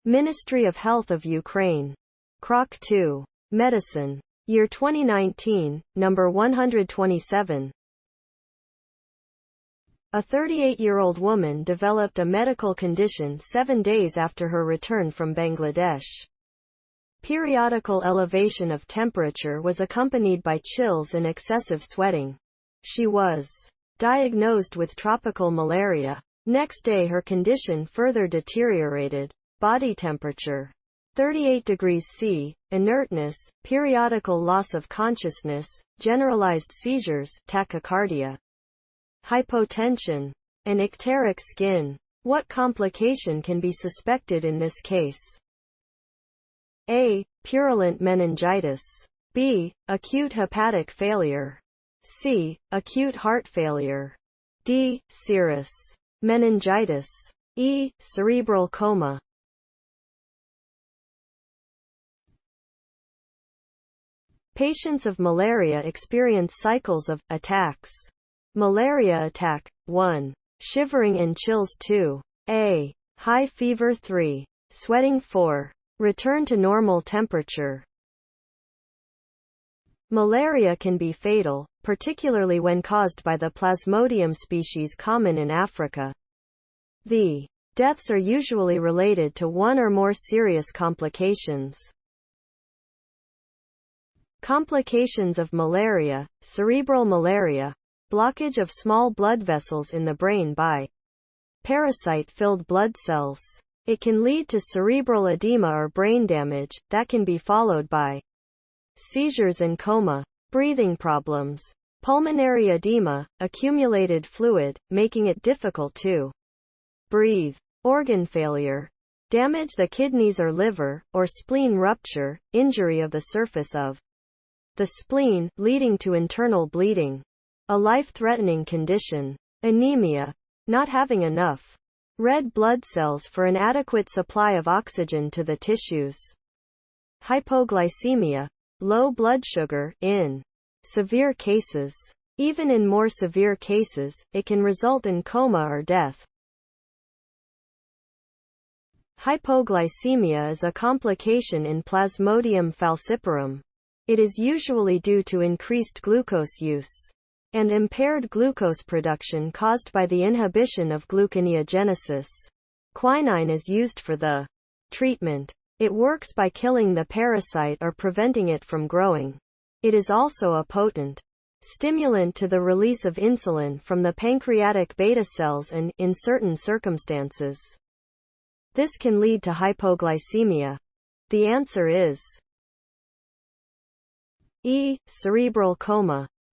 Ministry of Health of Ukraine. Krok 2. Medicine. Year 2019, number 127. A 38-year-old woman developed a medical condition 7 days after her return from Bangladesh. Periodical elevation of temperature was accompanied by chills and excessive sweating. She was diagnosed with tropical malaria. Next day her condition further deteriorated. Body temperature 38 degrees C, inertness, periodical loss of consciousness, generalized seizures, tachycardia, hypotension, and icteric skin. What complication can be suspected in this case? A. Purulent meningitis. B. Acute hepatic failure. C. Acute heart failure. D. Serous meningitis. E. Cerebral coma. Patients of malaria experience cycles of attacks. Malaria attack 1. Shivering and chills 2. A. High fever 3. Sweating 4. Return to normal temperature. Malaria can be fatal, particularly when caused by the Plasmodium species common in Africa. The deaths are usually related to one or more serious complications. Complications of malaria: cerebral malaria, blockage of small blood vessels in the brain by parasite-filled blood cells. It can lead to cerebral edema or brain damage, that can be followed by seizures and coma. Breathing problems: pulmonary edema, accumulated fluid, making it difficult to breathe. Organ failure: damage the kidneys or liver, or spleen rupture, injury of the surface of the spleen, leading to internal bleeding. A life-threatening condition. Anemia: not having enough red blood cells for an adequate supply of oxygen to the tissues. Hypoglycemia: low blood sugar. In severe cases, even in more severe cases, it can result in coma or death. Hypoglycemia is a complication in Plasmodium falciparum. It is usually due to increased glucose use and impaired glucose production caused by the inhibition of gluconeogenesis. Quinine is used for the treatment. It works by killing the parasite or preventing it from growing. It is also a potent stimulant to the release of insulin from the pancreatic beta cells and, in certain circumstances, this can lead to hypoglycemia. The answer is E. Cerebral coma.